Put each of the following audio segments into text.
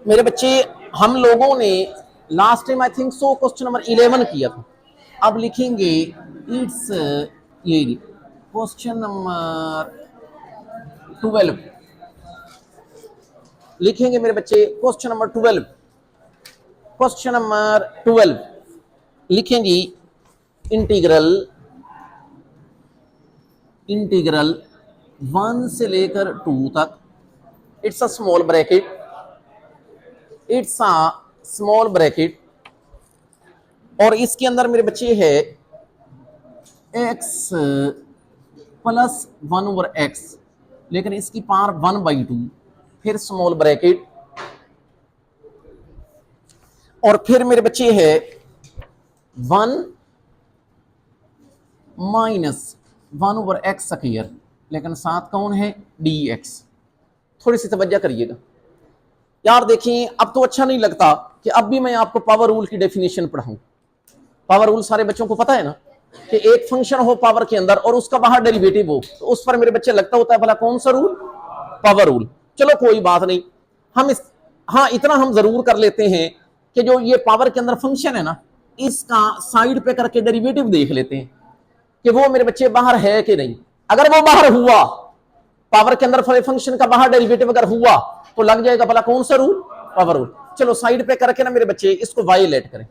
मेरे बच्चे, हम लोगों ने last time I think so question number 11 किया था। अब लिखेंगे इट्स ये क्वेश्चन नंबर 12। लिखेंगे मेरे बच्चे क्वेश्चन नंबर 12। क्वेश्चन नंबर 12 लिखेंगे इंटीग्रल इंटीग्रल 1 से लेकर 2 तक। It's a small bracket, it's a small bracket, और इसके अंदर मेरे बच्चे है एक्स प्लस 1/x, लेकिन इसकी पावर 1/2, फिर स्मॉल ब्रैकेट, और फिर मेरे बच्चे है 1 माइनस 1/x², लेकिन साथ कौन है dx। थोड़ी सी तवज्जो करिएगा यार। देखिए अब तो अच्छा नहीं लगता कि अब भी मैं आपको पावर रूल की डेफिनेशन पढ़ाऊं। पावर रूल सारे बच्चों को पता है ना, कि एक फंक्शन हो पावर के अंदर और उसका बाहर डेरिवेटिव हो, तो उस पर मेरे बच्चे लगता होता है भला कौन सा रूल? Power rule. चलो कोई बात नहीं, हम इस हाँ इतना हम जरूर कर लेते हैं कि जो ये पावर के अंदर फंक्शन है ना, इसका साइड पे करके डेरिवेटिव देख लेते हैं कि वो मेरे बच्चे बाहर है कि नहीं। अगर वो बाहर हुआ, पावर के अंदर फंक्शन का बाहर डेरिवेटिव अगर हुआ, तो लग जाएगा भला कौन सा रूल? Power rule. चलो साइड पे करके ना मेरे बच्चे इसको वायलेट करें।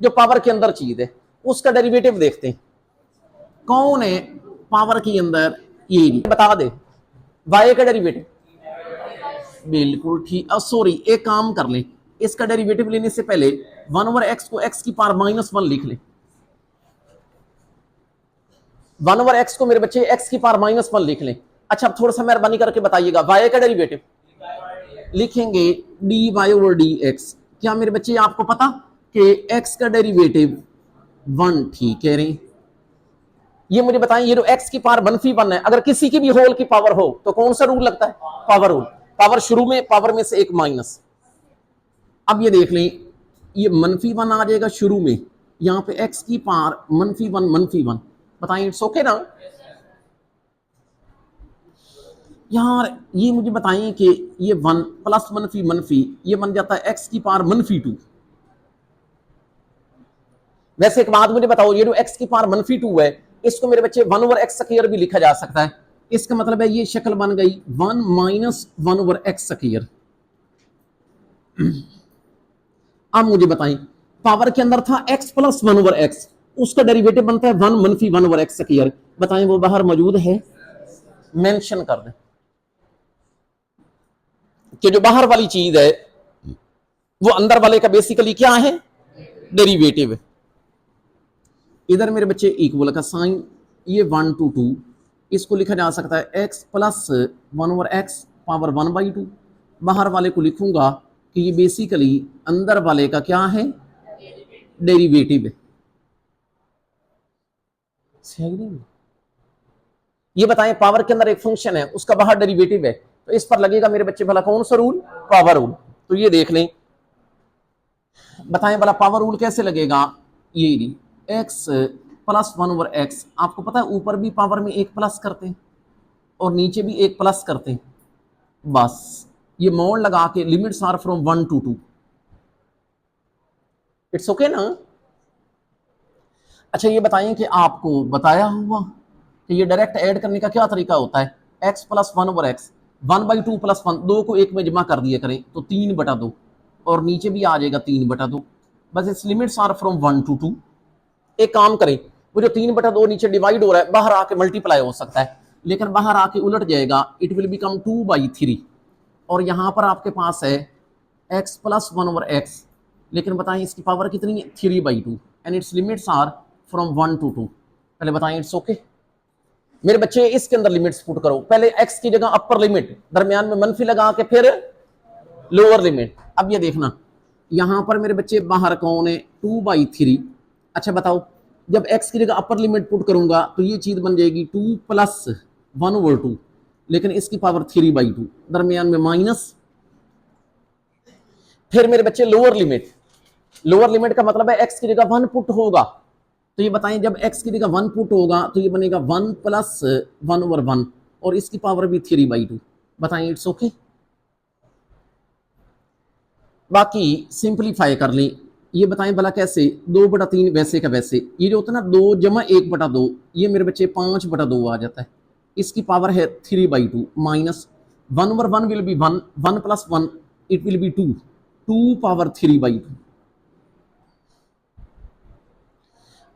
जो पावर के अंदर चीज है उसका डेरिवेटिव देखते हैं कौन है पावर के अंदर। ये बता दे वाई का डेरिवेटिव। बिल्कुल ठीक। सॉरी, एक काम कर ले, इसका डेरिवेटिव लेने से पहले 1/x को x की पावर -1 लिख ले। 1/x को मेरे बच्चे x की पावर -1 लिख लें। अच्छा अब थोड़ा सा मेहरबानी करके बताइएगा y का डेरिवेटिव लिखेंगे dy/dx। क्या मेरे बच्चे आपको पता कि x का डेरिवेटिव 1, ठीक है रे। ये मुझे बताएं, ये जो x की पावर -1 है, अगर किसी की भी होल की पावर हो तो कौन सा रूल लगता है? Power rule. पावर शुरू में, पावर में से एक माइनस। अब ये देख लें, ये -1 आ जाएगा शुरू में, यहां पे x की पावर -1 बताएं, इट्स ओके ना यार? ये मुझे बताएं कि ये 1 प्लस मनफी ये बन जाता है x की पावर -2। वैसे एक बात मुझे बताओ, ये जो x की पावर -2 है, इसको मेरे बच्चे 1/x² भी लिखा जा सकता है। इसका मतलब है ये शक्ल बन गई 1 माइनस 1/x²। अब मुझे बताएं, पावर के अंदर था x प्लस 1/x, उसका डेरिवेटिव बनता है 1 - 1/x²। बताएं वो बाहर मौजूद है? मेंशन कर दें कि जो बाहर वाली चीज है वो अंदर वाले का बेसिकली क्या है? डेरिवेटिव है। इधर मेरे बच्चे इक्वल का साइन, ये 1 to 2, इसको लिखा जा सकता है x प्लस 1/x पावर 1/2। बाहर वाले को लिखूंगा कि ये बेसिकली अंदर वाले का क्या है? डेरिवेटिव है। ये बताएं, पावर के अंदर एक फंक्शन है, उसका बाहर डेरिवेटिव है, तो इस पर लगेगा मेरे बच्चे भला कौन सा रूल? Power rule. तो ये देख लें, बताएं भला पावर रूल कैसे लगेगा? ये x प्लस 1/x, आपको पता है ऊपर भी पावर में एक प्लस करते हैं और नीचे भी एक प्लस करते हैं। बस ये मोड लगा के limits are from 1 to 2। It's okay ना? अच्छा ये बताएं कि आपको बताया हुआ कि ये डायरेक्ट ऐड करने का क्या तरीका होता है? x प्लस 1/x 1/2 प्लस 1, 2 को 1 में जमा कर दिया करें तो 3/2, और नीचे भी आ जाएगा 3/2। बस इस लिमिट्स आर फ्रॉम 1 to 2। एक काम करें, वो जो 3/2 नीचे डिवाइड हो रहा है बाहर आके मल्टीप्लाई हो सकता है, लेकिन बाहर आके उलट जाएगा, इट विल बिकम 2/3। और यहां पर आपके पास है x प्लस 1/x, लेकिन बताएं इसकी पावर कितनी है? 3/2, and its limits are from 1 to 2। पहले बताएं इट्स ओके मेरे बच्चे, इसके अंदर लिमिट्स पुट करो। पहले x की जगह अपर लिमिट, दरमियान में मनफी लगा के फिर लोअर लिमिट। अब ये देखना, यहां पर मेरे बच्चे बाहर कौन है? 2/3। अच्छा बताओ, जब x की जगह अपर लिमिट पुट करूंगा तो ये चीज बन जाएगी 2 प्लस 1/2, लेकिन इसकी पावर 3/2, दरमियान में माइनस। फिर मेरे बच्चे लोअर लिमिट, लोअर लिमिट का मतलब है x की जगह 1 पुट होगा, तो ये बताएं जब x की जगह 1 पुट होगा तो ये बनेगा 1 प्लस 1/1, और इसकी पावर भी 3/2। बताएं इट्स ओके बाकी सिंपलीफाई कर लें। ये बताएं भला कैसे, 2/3 वैसे का वैसे, ये जो होता है ना 2 जमा 1/2, ये मेरे बच्चे 5/2 आ जाता है। इसकी पावर है 3/2 minus 1/1 will be 1, 1 + 1 it will B 2, 2/3/2।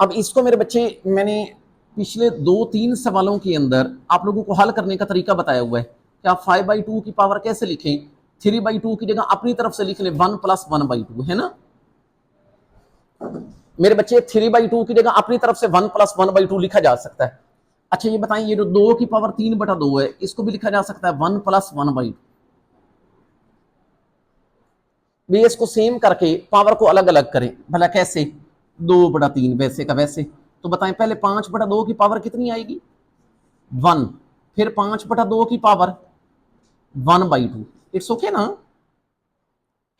अब इसको मेरे बच्चे मैंने पिछले 2-3 सवालों के अंदर आप लोगों को हल करने का तरीका बताया हुआ है कि आप 5/2 की पावर कैसे लिखें। 3/2 की जगह अपनी तरफ से लिख लें 1 + 1/2, है ना मेरे बच्चे। 3/2 की जगह अपनी तरफ से 1 + 1/2 लिखा जा सकता है। अच्छा ये बताएं, ये जो 2 की पावर 3/2 है, इसको भी लिखा जा सकता है 1 + 1/2। बेस को सेम करके पावर को अलग अलग करें भला कैसे, 2/3 वैसे का वैसे। तो बताएं पहले 5/2 की पावर कितनी आएगी, 1, फिर 5/2 की पावर 1/2। इट्स ओके ना,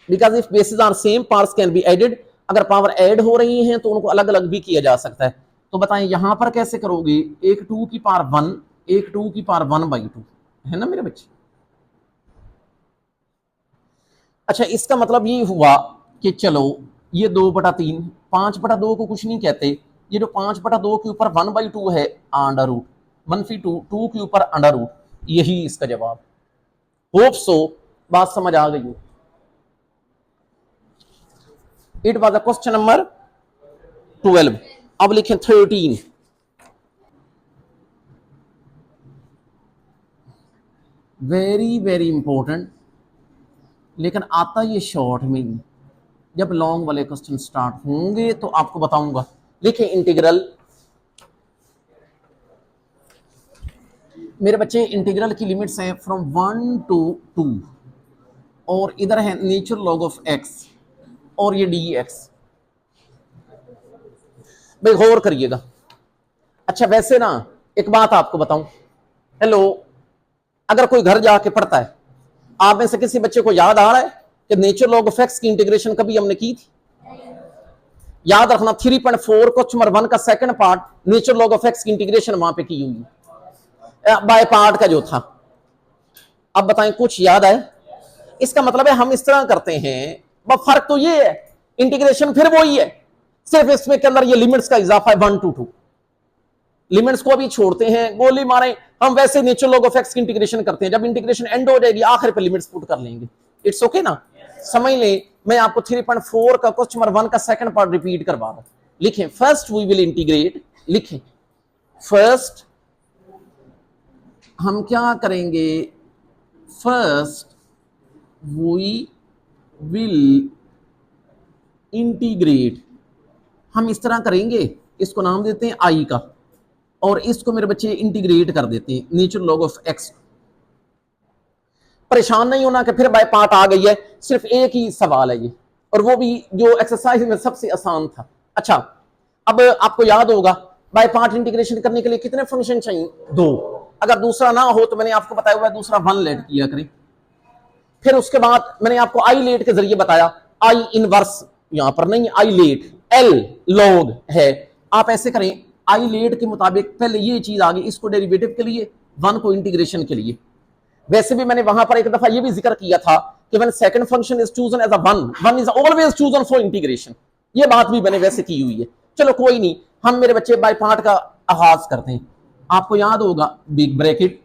because if basis are same parts can be added. अगर पावर ऐड हो रही हैं तो उनको अलग अलग भी किया जा सकता है। तो बताएं यहां पर कैसे करोगे, एक 2 की पावर 1, एक 2 की पावर 1/2, है ना मेरे बच्चे। अच्छा इसका मतलब ये हुआ कि चलो ये 2/3, 5/2 को कुछ नहीं कहते, ये जो 5/2 के ऊपर 1/2 है अंडर रूट, -2, 2 के ऊपर अंडर रूट, यही इसका जवाब। होप सो बात समझ आ गई हो। It was a question number 12। अब लिखें 13। वेरी वेरी इंपॉर्टेंट, लेकिन आता ये शॉर्ट में ही। जब लॉन्ग वाले क्वेश्चन स्टार्ट होंगे तो आपको बताऊंगा। लिखें इंटीग्रल, मेरे बच्चे इंटीग्रल की लिमिट्स हैं फ्रॉम 1 to 2, और इधर है नेचुरल लॉग ऑफ एक्स और ये dx। भाई गौर करिएगा। अच्छा वैसे ना एक बात आपको बताऊं, हेलो, अगर कोई घर जाके पढ़ता है, आप में से किसी बच्चे को याद आ रहा है कि नेचुरल लॉग ऑफ एक्स की इंटीग्रेशन कभी हमने की थी? याद रखना 3.4 क्वेश्चन नंबर 1 का second part natural log of x की इंटीग्रेशन वहां पे की हुई है, बाय पार्ट का जो था। अब बताएं कुछ याद आए? इसका मतलब है हम इस तरह करते हैं, बस फर्क तो ये है, इंटीग्रेशन फिर वही है, सिर्फ इसमें के अंदर ये लिमिट्स का इजाफा है 1 to 2। लिमिट्स को अभी छोड़ते हैं, गोली मारे, हम वैसे नेचुरल लॉग ऑफ एक्स की इंटीग्रेशन करते हैं, जब इंटीग्रेशन एंड हो जाएगी आखिर पे लिमिट्स पुट कर लेंगे। इट्स ओके ना, समझ लें। मैं आपको 3.4 का क्वेश्चन नंबर 1 का सेकंड पार्ट रिपीट करवा रहा हूं। लिखें फर्स्ट वी विल इंटीग्रेट, लिखें फर्स्ट हम क्या करेंगे, फर्स्ट वी विल इंटीग्रेट, हम इस तरह करेंगे, इसको नाम देते हैं आई का, और इसको मेरे बच्चे इंटीग्रेट कर देते हैं नेचुरल लॉग ऑफ एक्स। परेशान नहीं होना कि फिर बाय पार्ट आ गई है, सिर्फ एक ही सवाल है ये, और वो भी जो एक्सरसाइज में सबसे आसान था। अच्छा अब आपको याद होगा बाय पार्ट इंटीग्रेशन करने के लिए कितने फंक्शन चाहिए, 2। अगर दूसरा ना हो तो मैंने आपको बताया हुआ है दूसरा 1 लेट किया करें। फिर उसके बाद मैंने आपको आई लेट के जरिए बताया, आई इनवर्स यहां पर नहीं, आई लेट एल लॉग है। आप ऐसे करें, आई लेट के मुताबिक पहले ये चीज आ गई, इसको डेरिवेटिव के लिए, 1 को इंटीग्रेशन के लिए। वैसे भी मैंने वहां पर एक दफा ये भी जिक्र किया था कि when second function is chosen as a 1 is always chosen for integration. ये बात भी मैंने वैसे की हुई है। चलो कोई नहीं, हम मेरे बच्चे बाय पार्ट का आगाज करते हैं। आपको याद होगा बिग ब्रैकेट,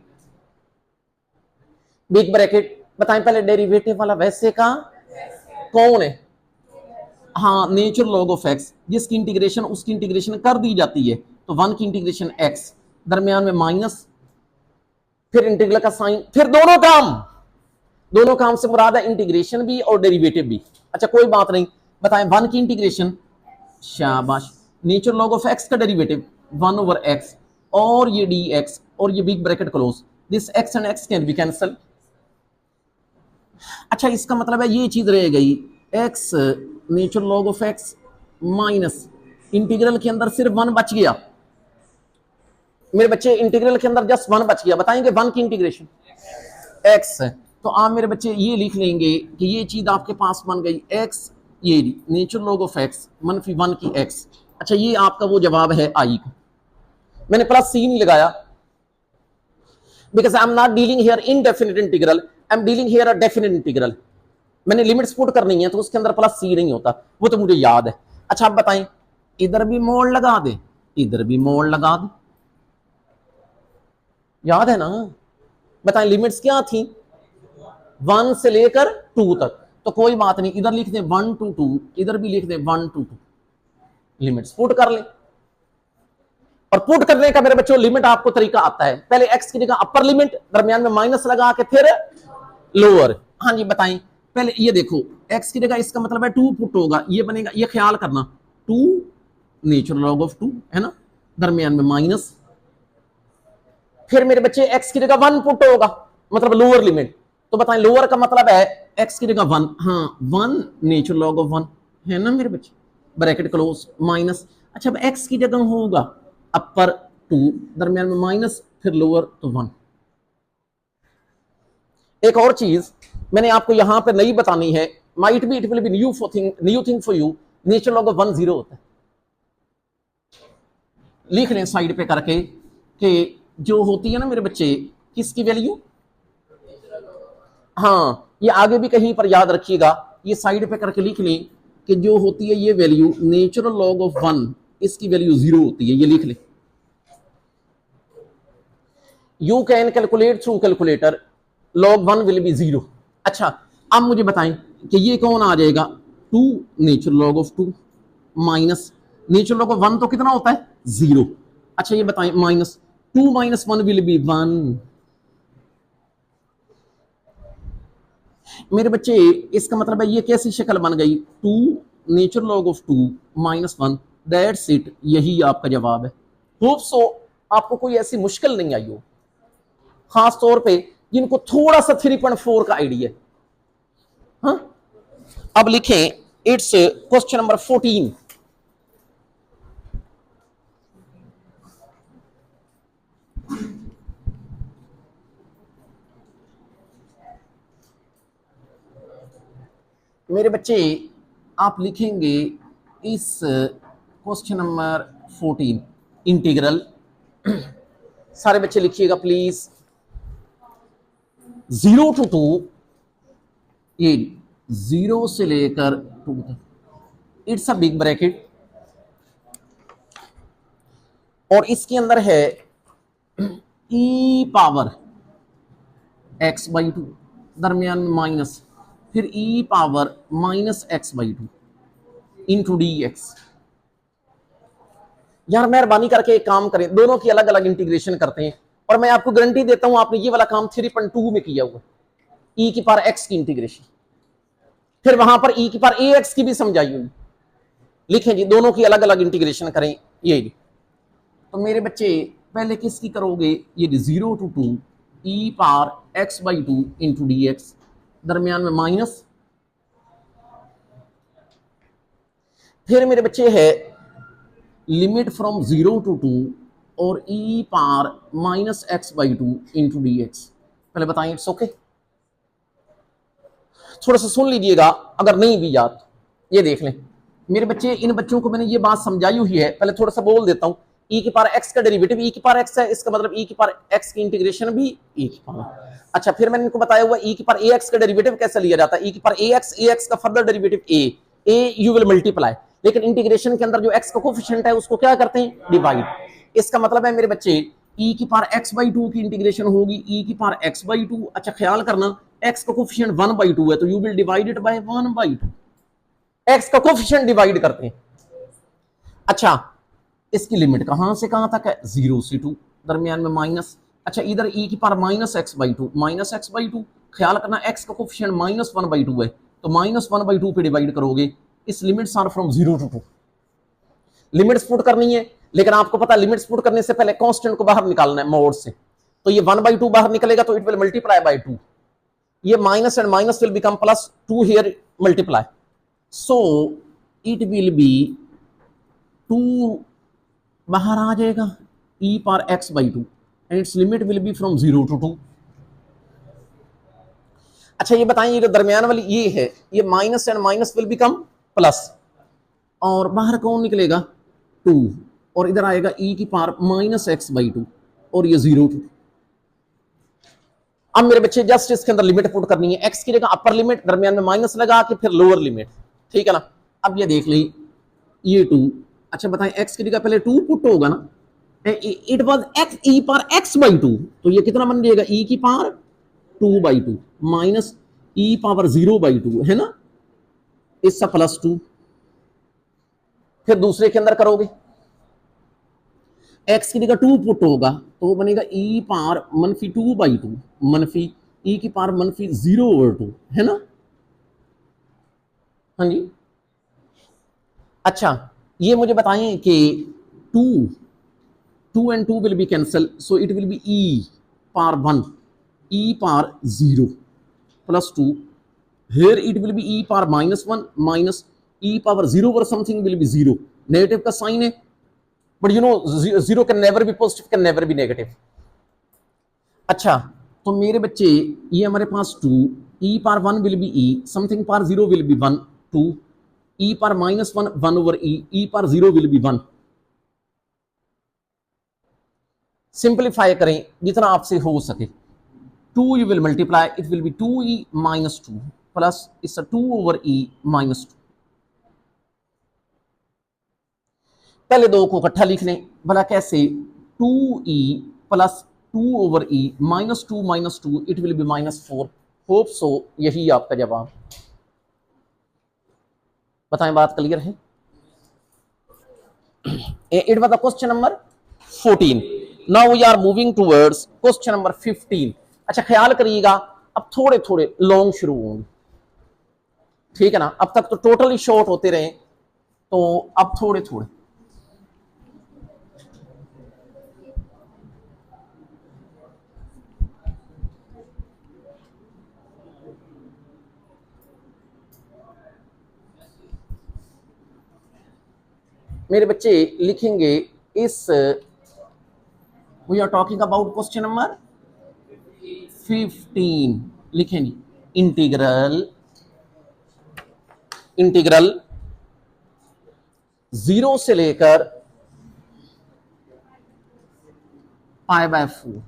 बिग ब्रैकेट बताएं पहले डेरिवेटिव वाला वैसे का कौन है, हाँ नेचुरल लॉग ऑफ एक्स, जिसकी इंटीग्रेशन उसकी इंटीग्रेशन कर दी जाती है। तो 1 की इंटीग्रेशन एक्स, दरमियान में माइनस, फिर इंटीग्रल का साइन, फिर दोनों काम से मुराद है इंटीग्रेशन भी और डेरिवेटिव भी। अच्छा कोई बात नहीं, बताएं 1 की इंटीग्रेशन, शाबाश, नेचुरल लॉग ऑफ एक्स का डेरिवेटिव 1/x, और ये dx, और ये big bracket close, this x and x can be cancel. अच्छा इसका मतलब है ये चीज रह गई, x natural log of x minus integral के अंदर सिर्फ 1 बच गया मेरे बच्चे, इंटीग्रल के अंदर जस्ट 1 बच गया। बताएंगे 1 की इंटीग्रेशन x है, तो आप मेरे बच्चे ये लिख लेंगे कि ये चीज आपके पास बन गई x, ये नेचुरल लॉग ऑफ x -1 की x। अच्छा ये आपका वो जवाब है आई का। मैंने प्लस सी नहीं लगाया because I am not dealing here indefinite integral, I am dealing here a definite integral. मैंने लिमिट्स पुट करनी है तो उसके अंदर प्लस सी नहीं होता, वो तो मुझे याद है। अच्छा आप बताएं, इधर भी मोड़ लगा दे, इधर भी मोड़ लगा दे, याद है ना? बताएं लिमिट्स क्या थी, 1 से लेकर 2 तक। तो कोई बात नहीं, इधर लिख दे 1 to 2, इधर भी लिख दे 1 to 2, लिमिट्स पुट कर ले। और पुट करने का मेरे बच्चों लिमिट आपको तरीका आता है, पहले एक्स की जगह अपर लिमिट, दरमियान में माइनस लगा के फिर लोअर। हाँ जी बताएं, पहले ये देखो एक्स की जगह इसका मतलब है 2 पुट होगा, ये बनेगा, ये ख्याल करना 2 नेचुरल लॉग ऑफ 2 है ना, दरमियान में माइनस, फिर मेरे बच्चे एक्स की जगह 1 पुट होगा, मतलब लोअर लिमिट। तो बताएं लोअर का मतलब है एक्स की जगह 1, हाँ 1 नेचुरल लॉग ऑफ 1 है ना मेरे बच्चे, ब्रैकेट क्लोज माइनस। अच्छा अब एक्स की जगह होगा अपर 2, दरमियान में माइनस, फिर लोअर तो 1। एक और चीज मैंने आपको यहां पर नहीं बतानी है, might be it will B new thing for you, natural log of 1 0 होता है। लिख लें साइड पे करके कि जो होती है ना मेरे बच्चे, किसकी वैल्यू, हाँ ये आगे भी कहीं पर याद रखिएगा, ये साइड पे करके लिख लें कि जो होती है ये वैल्यू नेचुरल लॉग ऑफ 1, इसकी वैल्यू 0 होती है, ये लिख लें। You can calculate through calculator, log 1 will be 0। अच्छा अब मुझे बताएं कि ये कौन आ जाएगा, 2 natural log of 2 minus natural log of 1 तो कितना होता है 0। अच्छा ये बताएं माइनस 2 माइनस 1 विल बी 1। मेरे बच्चे इसका मतलब है ये कैसी शक्ल बन गई, 2 natural log of 2 minus 1, that's it, यही आपका जवाब है। होप सो आपको कोई ऐसी मुश्किल नहीं आई हो, खास तौर पे जिनको थोड़ा सा 3.4 का आइडिया। हाँ अब लिखें, इट्स क्वेश्चन नंबर 14। मेरे बच्चे आप लिखेंगे इस क्वेश्चन नंबर 14 इंटीग्रल, सारे बच्चे लिखिएगा प्लीज, 0 to 2, ये 0 से लेकर 2 तक, इट्स अ बिग ब्रैकेट, और इसके अंदर है e पावर x बाई 2, दरमियान में माइनस, फिर e power minus x by 2 into D x. यार मेहरबानी करके एक काम करें, दोनों की अलग अलग इंटीग्रेशन करते हैं, और मैं आपको गारंटी देता हूं आपने ये वाला काम 3.2 में किया हुआ, e की पावर x की इंटीग्रेशन, फिर वहां पर e की पावर ax की भी समझाई हुई। लिखें जी दोनों की अलग अलग इंटीग्रेशन करें, ये तो मेरे बच्चे पहले किसकी करोगे, ये 0 to 2 e power x by 2 into D x, दरमियान में माइनस, फिर मेरे बच्चे है लिमिट फ्रॉम 0 to 2 और e power minus x by 2 into D x. पहले बताएं इट्स ओके, थोड़ा सा सुन लीजिएगा अगर नहीं भी याद, ये देख लें मेरे बच्चे, इन बच्चों को मैंने ये बात समझाई हुई है, पहले थोड़ा सा बोल देता हूं। e की पावर x का डेरिवेटिव e की पावर x है, इसका मतलब e की पावर x की इंटीग्रेशन भी e की पावर। अच्छा फिर मैंने इनको बताया हुआ e की पावर ax का डेरिवेटिव कैसे लिया जाता है, e की पावर ax का further derivative a you will multiply, लेकिन इंटीग्रेशन के अंदर जो x का कोफिशिएंट है उसको क्या करते हैं, डिवाइड। इसका मतलब है मेरे बच्चे e की पावर x बाई 2 की इंटीग्रेशन होगी e की पावर x बाई 2। अच्छा ख्याल करना x का कोफिशिएंट 1 बाई 2 है, तो you will divide it by 1 by 2, x का कोफिशिएंट डिवाइड करते हैं। अच्छा इसकी लिमिट कहां से कहां तक है, 0 से 2, दरमियान में माइनस। अच्छा इधर e की power minus x by 2, minus x by 2, ख्याल करना x का कोफिशिएंट माइनस 1 बाई 2 है, तो माइनस 1 बाई 2 पे डिवाइड करोगे। इस limits are from 0 to 2, limits put करनी है, लेकिन आपको पता है लिमिट्स पुट करने से पहले कांस्टेंट को बाहर निकालना है मोड से, तो ये 1 बाई 2 बाहर निकलेगा तो इट विल मल्टीप्लाई बाय 2, ये minus and minus will become plus, 2 here multiply, so it will B 2 बाहर आ जाएगा e power x by 2 and it's limit will be from 0 to 2। अच्छा ये बताएं, ये जो दरमियान वाली ये है, ये minus and minus will become plus, और बाहर कौन निकलेगा 2, और इधर आएगा e की पावर माइनस एक्स बाई 2, और ये 0 to 2। अब मेरे बच्चे जस्ट इसके अंदर लिमिट पुट करनी है, एक्स की जगह अपर लिमिट, दरमियान में माइनस लगा के फिर लोअर लिमिट, ठीक है ना। अब ये देख ली ये 2, अच्छा बताएं एक्स की जगह पहले 2 पुट होगा ना, it was x E power x by 2, तो ये कितना बन जाएगा ई की पावर 2/2 माइनस ई पावर 0/2 है ना, इसका +2। फिर दूसरे के अंदर करोगे एक्स की जगह 2 पुट होगा तो वो बनेगा ई पावर -2/2 मनफी ई की पावर -0/2 है ना। हाँ जी, अच्छा ये मुझे बताएं कि 2 and 2 will be cancel, so it will be e power 1 e power 0 plus 2, here it will be e power -1 minus e power 0 or something will be 0, negative का साइन है, but you know 0 can never be positive, can never be negative. अच्छा तो मेरे बच्चे ये हमारे पास 2 e power 1 will be e, something power 0 will B 1, 2 e power -1 1 over e power 0 will B 1। Simplify करें जितना आपसे हो सके, 2 you will multiply, it will be 2e minus 2 plus it's a 2 over e minus 2। पहले दो को इकट्ठा लिख लें, भला कैसे, 2e plus 2 over e minus 2 minus 2 it will be -4। Hope so यही आपका जवाब। बताएं बात क्लियर है। It was the question number 14। Now we are moving towards question number 15। अच्छा ख्याल करिएगा अब थोड़े थोड़े लॉन्ग शुरू होंगे, ठीक है ना, अब तक तो टोटली शॉर्ट होते रहे, तो अब थोड़े थोड़े। मेरे बच्चे लिखेंगे इस, we are talking about question number 15, लिखेंगे इंटीग्रल 0 से लेकर π/4।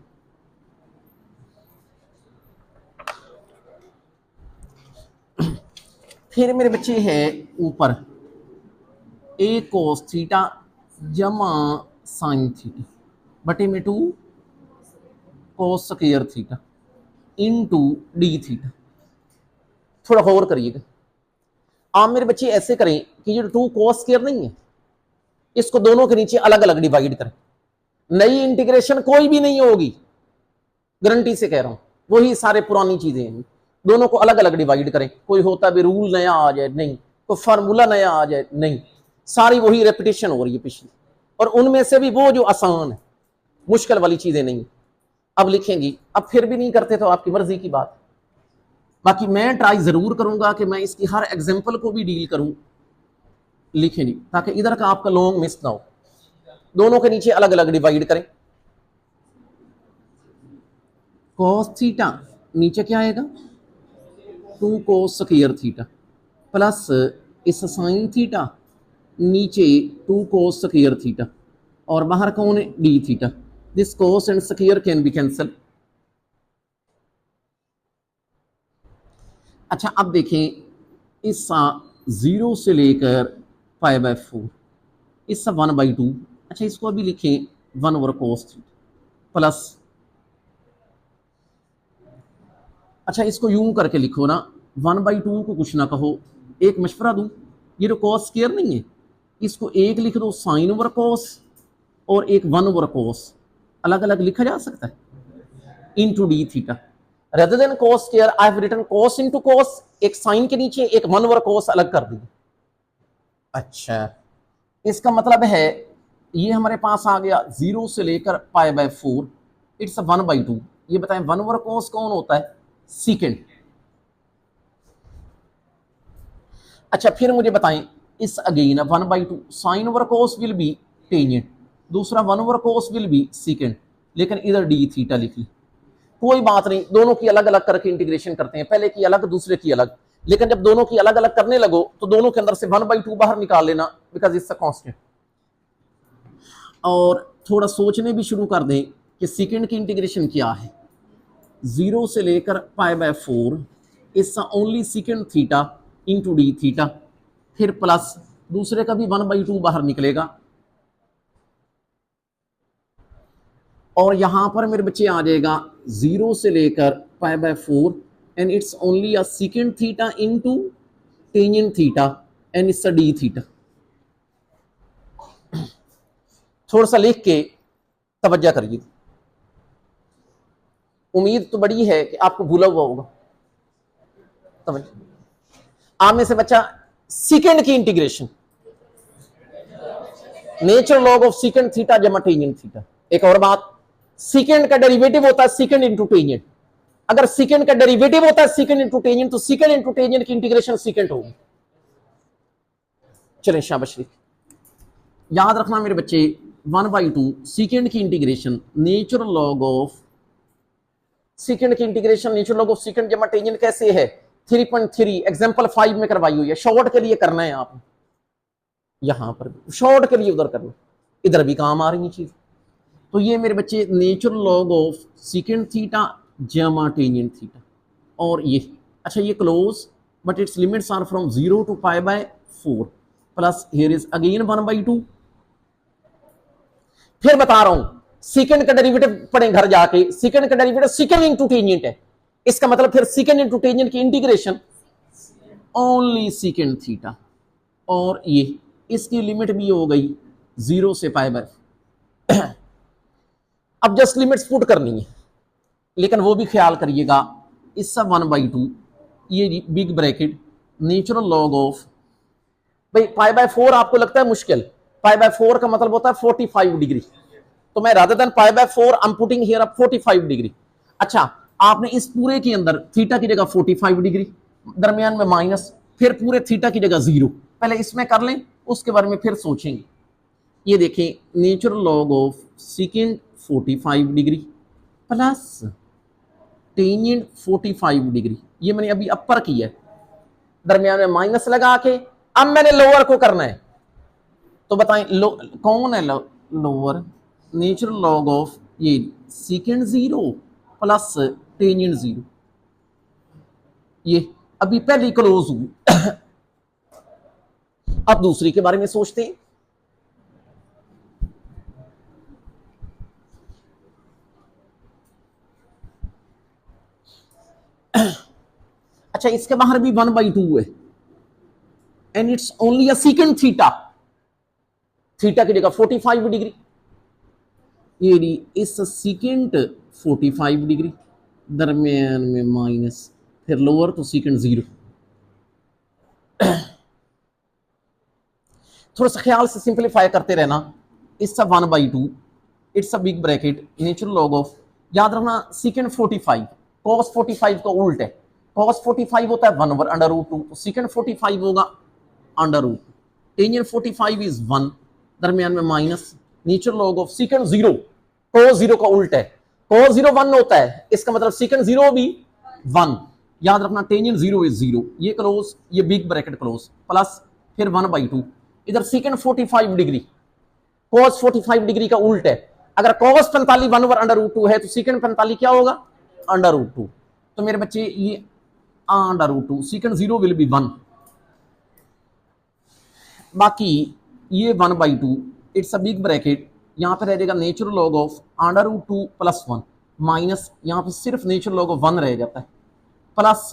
फिर मेरे बच्चे है ऊपर a cos थीटा जमा साइन थीटा बटे में 2 cos square theta into d theta. थोड़ा और करिएगा, आप मेरे बच्चे ऐसे करें कि ये 2 cos स्क्वायर नहीं है, इसको दोनों के नीचे अलग अलग डिवाइड करें, नई इंटीग्रेशन कोई भी नहीं होगी, गारंटी से कह रहा हूं, वही सारे पुरानी चीजें हैं, दोनों को अलग अलग डिवाइड करें, कोई होता भी रूल नया आ जाए नहीं, कोई फार्मूला नया आ जाए नहीं, सारी वही रेपिटेशन हो रही है पिछली, और उनमें से भी वो जो आसान है, मुश्किल वाली चीजें नहीं। अब लिखेंगी, अब फिर भी नहीं करते तो आपकी मर्जी की बात, बाकी मैं ट्राई जरूर करूंगा कि मैं इसकी हर एग्जाम्पल को भी डील करूं। लिखेंगी ताकि इधर का आपका लॉन्ग मिस ना हो, दोनों के नीचे अलग अलग डिवाइड करें, cos थीटा नीचे क्या आएगा 2 cos स्क्वायर थीटा प्लस इस साइन थीटा नीचे 2 cos स्क्वायर थीटा और बाहर कौन है d theta, this cos and square can be cancel. अच्छा अब देखें इस 0 से लेकर π/4, इस 1/2, अच्छा इसको अभी लिखें 1 ओवर cos थीटा प्लस, अच्छा इसको यूं करके लिखो ना 1/2 को कुछ ना कहो, एक मशवरा दूं, ये जो cos स्क्वायर नहीं है इसको एक लिख दो साइन ओवर cos और एक 1 ओवर cos, अलग अलग लिखा जा सकता है, into d theta. rather than cos square I have written cos into cos, एक साइन के नीचे एक 1 ओवर cos अलग कर दिया। अच्छा इसका मतलब है ये हमारे पास आ गया 0 से लेकर π/4, इट्स 1/2। ये बताएं 1 ओवर cos कौन होता है, सीकेंड। अच्छा फिर मुझे बताएं इस again 1/2 sine over cos will be tangent, दूसरा 1 over cos will be secant, लेकिन इधर d थीटा लिख ली, कोई बात नहीं, दोनों की अलग अलग करके इंटीग्रेशन करते हैं, पहले की अलग दूसरे की अलग, लेकिन जब दोनों की अलग अलग करने लगो तो दोनों के अंदर से 1/2 बाहर निकाल लेना, बिकॉज इट्स अ कांस्टेंट। और थोड़ा सोचने भी शुरू कर दें कि सेकंड की इंटीग्रेशन क्या है, 0 से लेकर π/4 इस only second theta into D theta, फिर प्लस दूसरे का भी 1/2 बाहर निकलेगा, और यहां पर मेरे बच्चे आ जाएगा 0 से लेकर π/4 and it's only a secant theta into tangent theta and it's a d theta. थोड़ा सा लिख के तवज्जो करिए, उम्मीद तो बड़ी है कि आपको भूला हुआ होगा। तवज्जो, आप में से बच्चा सिकेंड की integration, natural log of secant theta जमा टेंजेंट थीटा। एक और बात, सिकेंड का डेरिवेटिव होता है सिकेंड इंटू टेंजेंट। अगर सिकेंड का डेरिवेटिव होता है सिकेंड इंटू टेंजेंट, तो सिकेंड इंटू टेंजेंट की इंटीग्रेशन सिकेंड होगी। चलें शाबाश, याद रखना मेरे बच्चे 1/2 सिकेंड की integration natural log of secant की integration natural log of secant जमा टेंजेंट कैसे है, 3.3 एग्जांपल 5 में करवाई हुई है। शॉर्ट के लिए करना है आपने, यहां पर भी शॉर्ट के लिए उधर करना, इधर भी काम आ रही है चीज। तो ये मेरे बच्चे natural log of secant theta जमा टेंजेंट थीटा, और ये अच्छा ये close but its limits are from 0 to π/4 plus here is again 1/2। फिर बता रहा हूं सिकेंड का डेरिवेटिव पढ़ें घर जाके, सिकेंड का डेरिवेटिव सिकेंड इंटू टेंजेंट है, इसका मतलब फिर सिकेंड इंटू टेंजेंट की इंटीग्रेशन ओनली सिकेंड थीटा, और ये इसकी लिमिट भी हो गई 0 से π/4। अब जस्ट लिमिट्स पुट करनी है, लेकिन वो भी ख्याल करिएगा, इसका 1/2 ये big bracket natural log of, भाई π/4 आपको लगता है मुश्किल, π/4 का मतलब होता है 45 डिग्री, तो मैं rather than π/4 I am putting here up 45 degree. अच्छा, आपने इस पूरे के अंदर थीटा की जगह 45 डिग्री, दरमियान में माइनस, फिर पूरे थीटा की जगह 0, पहले इसमें कर लें, उसके बारे में फिर सोचेंगे। ये देखें natural log of secant 45 degree plus tangent 45 degree, ये मैंने अभी अपर किया है, दरमियान में माइनस लगा के, अब मैंने लोअर को करना है। तो बताएं कौन है लोअर, नेचुरल लॉग ऑफ ये सिकेंड 0 प्लस टेंजेंट 0, ये अभी पहली क्लोज हुई। अब दूसरी के बारे में सोचते हैं। अच्छा, इसके बाहर भी 1/2 है and it's only a secant theta, theta की जगह 45 डिग्री, ये इस सिकेंड 45 डिग्री, दरमियान में माइनस, फिर लोअर तो सिकेंड 0। थोड़ा सा ख्याल से सिंप्लीफाई करते रहना, इसका 1/2 it's a big bracket natural log of, याद रखना सिकेंड 45 cos 45 का उल्ट है, cos 45 होता है 1/√2, तो सिकेंड 45 होगा √2, टेंजेंट 45 इज 1, दरमियान में minus, natural log of secant 0, cos 0 का उल्ट है, cos 0 1 होता है, इसका मतलब सिकेंड 0 भी 1, याद रखना टेंजेंट 0 इज 0, ये क्लोज, ये बिग ब्रैकेट क्लोज, प्लस फिर 1/2, इधर सिकेंड 45 डिग्री, cos 45 डिग्री का उल्ट है, अगर cos 45 1/√2 है तो सिकेंड 45 क्या होगा √2, तो मेरे बच्चे ये √2, सिकेंड 0 विल बी 1, बाकी ये 1/2 इट्स अ बिग ब्रैकेट, यहां पे रह जाएगा natural log of √2 plus 1, minus यहां पे सिर्फ नेचुरल लॉग ऑफ 1 रह जाता है, प्लस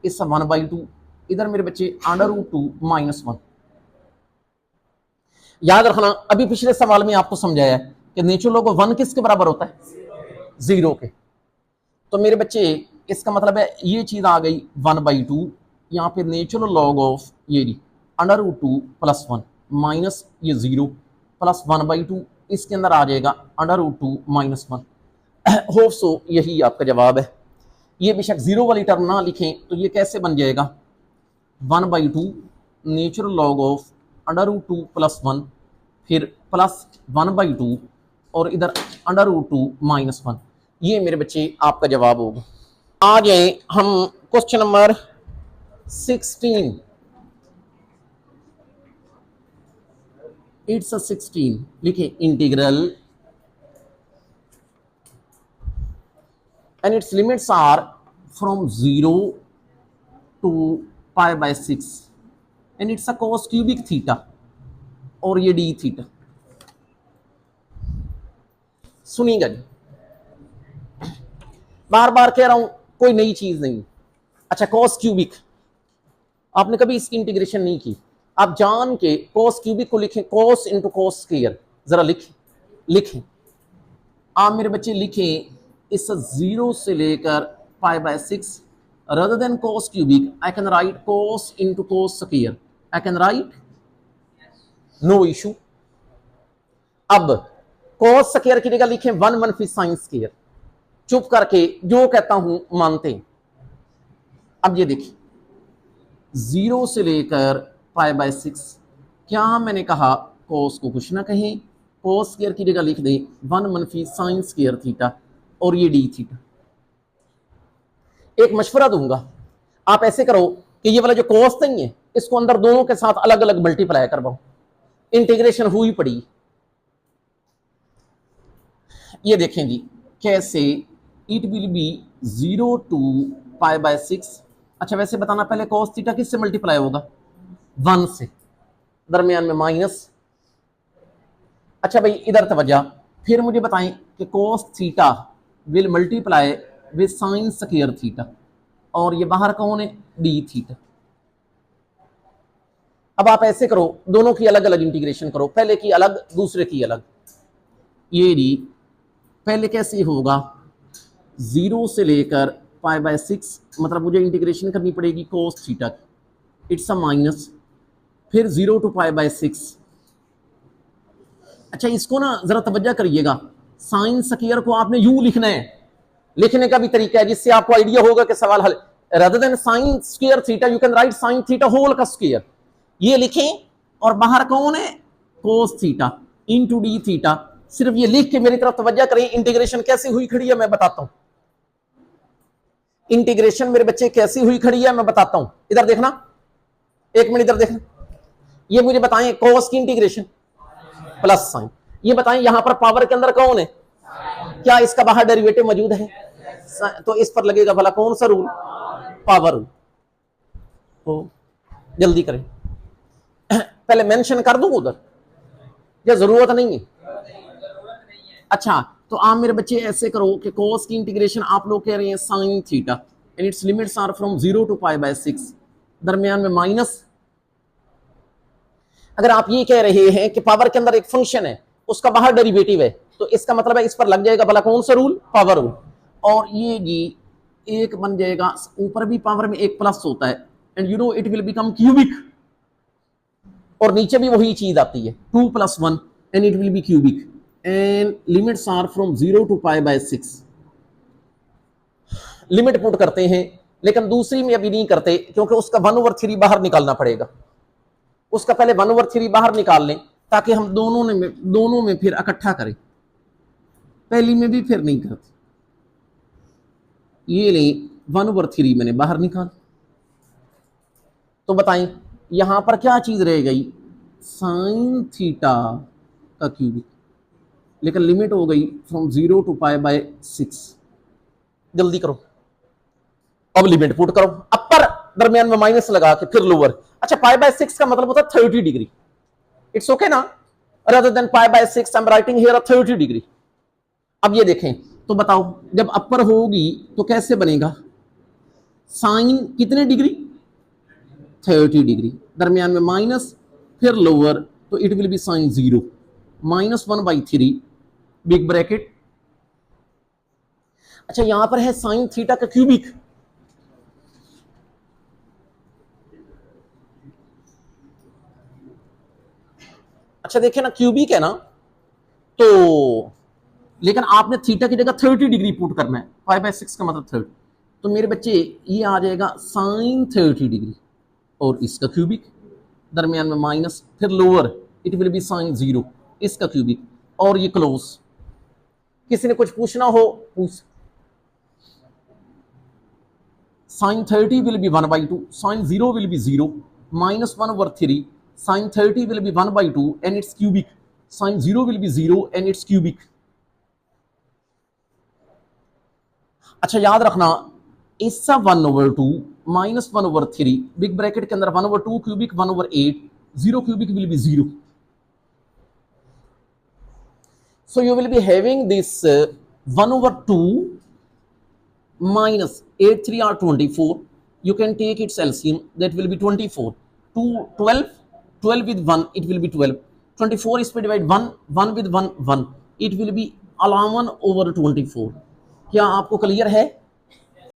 इस 1/2, इधर मेरे बच्चे √2 माइनस 1। याद रखना अभी पिछले सवाल में आपको समझाया कि नेचुरल लॉग ऑफ 1 किसके बराबर होता है 0 के, तो मेरे बच्चे इसका मतलब है ये चीज आ गई 1/2, यहाँ पे नेचुरल लॉग ऑफ ये √2 प्लस 1 माइनस ये 0 प्लस 1/2, इसके अंदर आ जाएगा √2 माइनस 1। होप सो यही आपका जवाब है। ये बेशक 0 वाली टर्म ना लिखें तो ये कैसे बन जाएगा 1/2 नेचुरल लॉग ऑफ √2 प्लस 1, फिर प्लस 1/2 और इधर √2 माइनस 1, ये मेरे बच्चे आपका जवाब होगा। आ जाए हम क्वेश्चन नंबर 16, इट्स 16, लिखे integral and its limits are from 0 to pi by 6 and it's a cos cubic theta और ये d थीटा। सुनिएगा जी, बार बार कह रहा हूं कोई नई चीज नहीं। अच्छा cos क्यूबिक, आपने कभी इसकी इंटीग्रेशन नहीं की, आप जान के cos क्यूबिक को लिखें cos इंटू cos स्क्वायर, जरा लिखें आप मेरे बच्चे लिखें इस 0 से लेकर पाई by 6 rather than cos cubic I can write cos into cos square, I can write no issue। अब cos स्क्वायर की जगह लिखें 1 मनफी sin स्क्वायर, चुप करके जो कहता हूं मानते हैं। अब ये देखिए 0 से लेकर पाई बाय 6, क्या मैंने कहा cos को कुछ ना कहें, cos स्क्वायर की जगह लिख दें 1 मनफी sin स्क्वायर थीटा और ये d थीटा। एक मशवरा दूंगा, आप ऐसे करो कि ये वाला जो cos नहीं है इसको अंदर दोनों के साथ अलग अलग मल्टीप्लाई करवाओ, इंटीग्रेशन हुई पड़ी। ये देखें जी कैसे, it will be 0 to pi by 6। अच्छा वैसे बताना पहले cos थीटा किससे मल्टीप्लाई होगा, 1 से, दरमियान में माइनस। अच्छा भाई इधर तवज्जो, फिर मुझे बताएं कि cos theta will multiply with sin square theta और ये बाहर कौन है, d थीटा। अब आप ऐसे करो, दोनों की अलग अलग इंटीग्रेशन करो, पहले की अलग दूसरे की अलग। ये डी पहले कैसे होगा, 0 से लेकर पाई बाय 6, मतलब मुझे इंटीग्रेशन करनी पड़ेगी cos थीटा की, इट्स अ माइनस, फिर 0 टू पाई बाय 6। अच्छा इसको ना जरा तवज्जो करिएगा, साइन स्क्वायर को आपने यू लिखना है, लिखने का भी तरीका है जिससे आपको आइडिया होगा कि सवाल हल। rather than sin square theta you can write sin theta whole का स्क्वायर, ये लिखें और बाहर कौन है cos theta into d theta. सिर्फ ये लिख के मेरी तरफ तवज्जो करें, इंटीग्रेशन कैसे हुई खड़ी है मैं बताता हूं। इंटीग्रेशन मेरे बच्चे कैसी हुई खड़ी है मैं बताता हूं, इधर देखना, एक मिनट इधर देखना। ये मुझे बताएं cos की इंटीग्रेशन प्लस साइन, ये बताएं यहां पर पावर के अंदर कौन है, क्या इसका बाहर डेरिवेटिव मौजूद है, तो इस पर लगेगा भला कौन सा रूल, पावर रूल। तो जल्दी करें, पहले मेंशन कर दूं उधर या जरूरत नहीं है। अच्छा तो आप मेरे बच्चे ऐसे करो कि cos की इंटीग्रेशन आप लोग कह रहे हैं sin theta and its limits are from 0 to pi by 6, दरमियान में माइनस। अगर आप ये कह रहे हैं कि पावर के अंदर एक फंक्शन है उसका बाहर डेरिवेटिव है, तो इसका मतलब है इस पर लग जाएगा भला कौन सा रूल, पावर रूल। और ये जी एक बन जाएगा, ऊपर भी पावर में एक प्लस होता है and you know it will become cubic, और नीचे भी वही चीज आती है 2 + 1 and it will be cubic and limits are from 0 to pi by 6। Limit put करते हैं, लेकिन दूसरी में अभी नहीं करते क्योंकि उसका 1/3 बाहर निकालना पड़ेगा, उसका पहले 1/3 बाहर निकाल लें ताकि हम दोनों में फिर इकट्ठा करें, पहली में भी फिर नहीं करते। ये लें 1/3 मैंने बाहर निकाल, तो बताएं यहां पर क्या चीज रह गई, साइन थीटा का क्यूबिक, लेकिन लिमिट हो गई फ्रॉम 0 टू पाई बाय 6। जल्दी करो, अब लिमिट पुट करो, अपर दरमियान में माइनस लगा के फिर लोअर। अच्छा पाई बाय 6 का मतलब होता है 30 डिग्री, इट्स ओके ना, rather than pi by 6 I am writing here 30 degree. अब ये देखें तो बताओ जब अपर होगी तो कैसे बनेगा, साइन कितने डिग्री 30 डिग्री, दरमियान में माइनस, फिर लोअर, तो it will be sine 0 -1/3 big bracket. अच्छा यहां पर है साइन थीटा का क्यूबिक, अच्छा देखे ना क्यूबिक है ना, तो लेकिन आपने थीटा की जगह 30 डिग्री पुट करना है, 5/6 का मतलब 30, तो मेरे बच्चे ये आ जाएगा साइन 30 डिग्री और इसका क्यूबिक, दरमियान में माइनस, फिर lower, it will be sine 0 इसका क्यूबिक, और ये क्लोज। किसी ने कुछ पूछना हो पूछ। Sine 30 will be 1/2, sine 0 will be 0 -1/3, sine 30 will be 1/2 and its cubic, sin 0 will be 0 and its cubic। अच्छा याद रखना, इसका 1/2 माइनस 1/3, बिग ब्रैकेट के अंदर 1/2 cubic 1/8, 0 cubic will be 0. So you will be having this 1/2 minus 8 3 are 24. You can take its LCM, that will be 24. 2 12, 12 with 1 it will be 12. 24 is divided 1, 1 with 1 1, it will be 11/24. क्या आपको clear है?